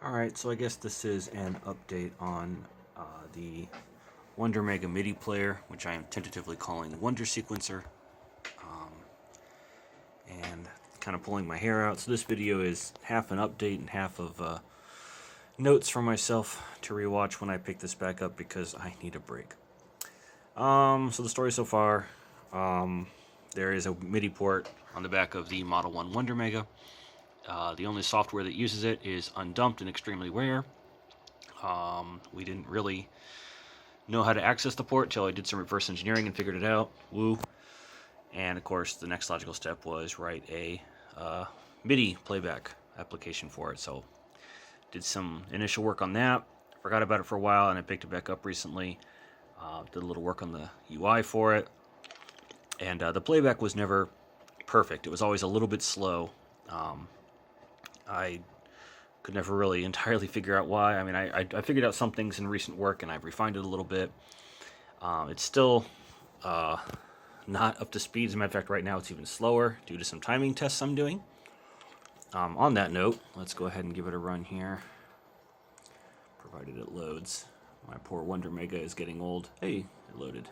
Alright, so I guess this is an update on the Wondermega MIDI player, which I am tentatively calling Wonder Sequencer, and kind of pulling my hair out. So this video is half an update and half of notes for myself to rewatch when I pick this back up because I need a break. So the story so far, there is a MIDI port on the back of the Model 1 Wondermega. The only software that uses it is undumped and extremely rare. We didn't really know how to access the port till I did some reverse engineering and figured it out. Woo. And of course, the next logical step was write a MIDI playback application for it. So did some initial work on that. Forgot about it for a while, and I picked it back up recently. Did a little work on the UI for it. And the playback was never perfect. It was always a little bit slow. I could never really entirely figure out why. I mean, I figured out some things in recent work, and I've refined it a little bit. It's still not up to speed. As a matter of fact, right now it's even slower due to some timing tests I'm doing. On that note, let's go ahead and give it a run here, provided it loads. My poor Wondermega is getting old. Hey, it loaded.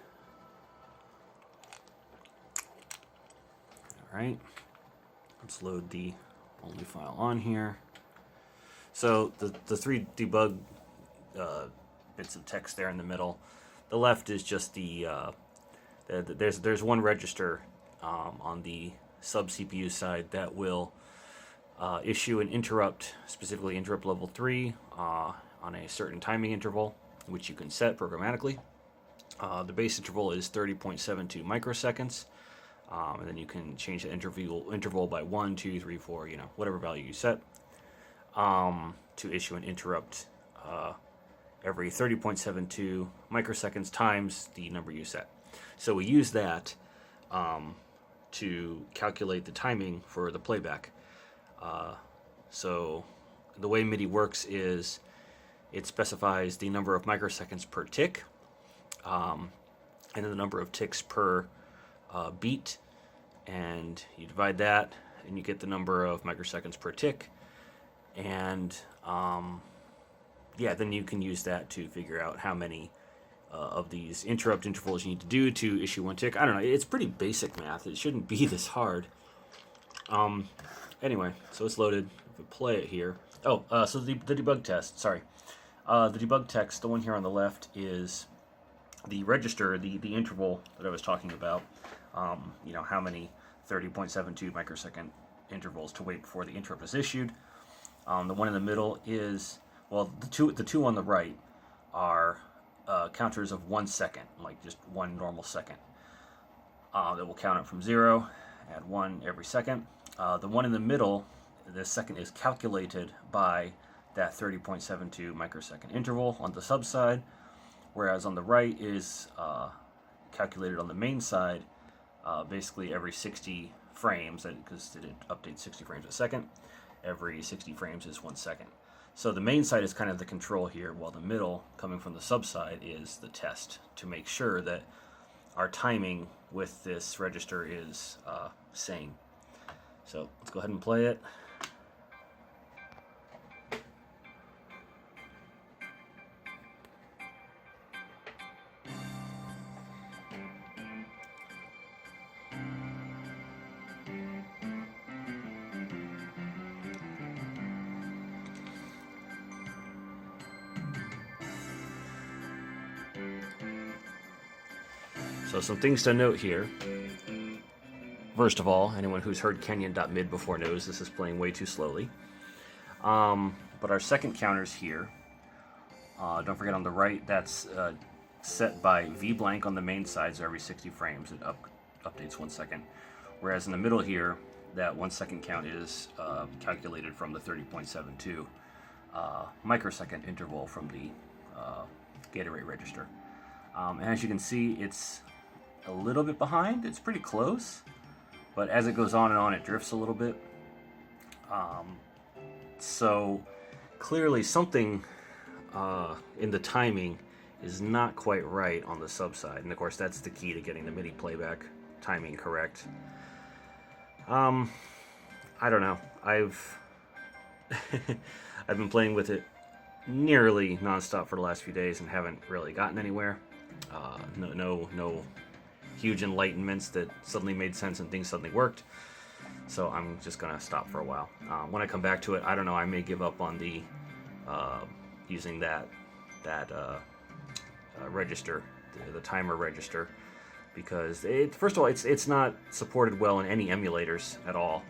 Alright, let's load the only file on here. So the three debug bits of text there in the middle. The left is just there's one register on the sub CPU side that will issue an interrupt, specifically interrupt level 3 on a certain timing interval, which you can set programmatically. The base interval is 30.72 microseconds. And then you can change the interval by 1, 2, 3, 4, whatever value you set, to issue an interrupt every 30.72 microseconds times the number you set. So we use that to calculate the timing for the playback. So the way MIDI works is it specifies the number of microseconds per tick, and then the number of ticks per beat, and you divide that and you get the number of microseconds per tick, and then you can use that to figure out how many of these interrupt intervals you need to do to issue one tick. I don't know, it's pretty basic math. It shouldn't be this hard. Anyway, so it's loaded. If we play it here, so the debug test, sorry, the debug text, the one here on the left, is the register, the interval that I was talking about. How many 30.72 microsecond intervals to wait before the interrupt is issued. The one in the middle is, well, the two on the right are counters of 1 second, like just one normal second. That will count it from 0, add 1 every second. The one in the middle, the second is calculated by that 30.72 microsecond interval on the sub side, whereas on the right is calculated on the main side, basically every 60 frames, because it updates 60 frames a second. Every 60 frames is 1 second. So the main side is kind of the control here, while the middle, coming from the sub side, is the test to make sure that our timing with this register is sane. So let's go ahead and play it. So some things to note here. First of all, anyone who's heard Kenyon.mid before knows this is playing way too slowly. But our second counters here, don't forget on the right, that's set by V blank on the main side, so every 60 frames it updates 1 second. Whereas in the middle here, that 1 second count is calculated from the 30.72 microsecond interval from the gate array register. And as you can see, it's a little bit behind. It's pretty close, but as it goes on and on, it drifts a little bit. So clearly something in the timing is not quite right on the sub side, and of course that's the key to getting the MIDI playback timing correct. I don't know. I've I've been playing with it nearly nonstop for the last few days and haven't really gotten anywhere. No huge enlightenments that suddenly made sense and things suddenly worked. So I'm just gonna stop for a while. When I come back to it, I don't know. I may give up on the using that register, the timer register, because first of all, it's not supported well in any emulators at all.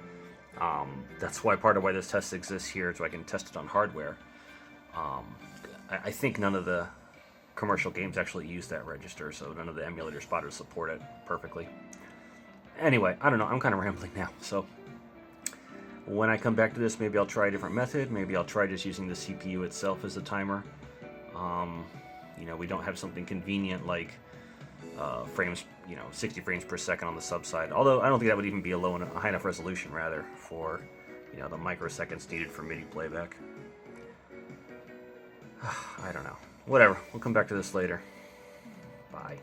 That's why part of why this test exists here, so I can test it on hardware. I think none of the commercial games actually use that register, so none of the emulator spotters support it perfectly. Anyway, I don't know. I'm kind of rambling now, so when I come back to this, maybe I'll try a different method. Maybe I'll try just using the CPU itself as a timer. We don't have something convenient like frames, 60 frames per second on the sub side. Although I don't think that would even be a high enough resolution, rather, for the microseconds needed for MIDI playback. I don't know. Whatever. We'll come back to this later. Bye.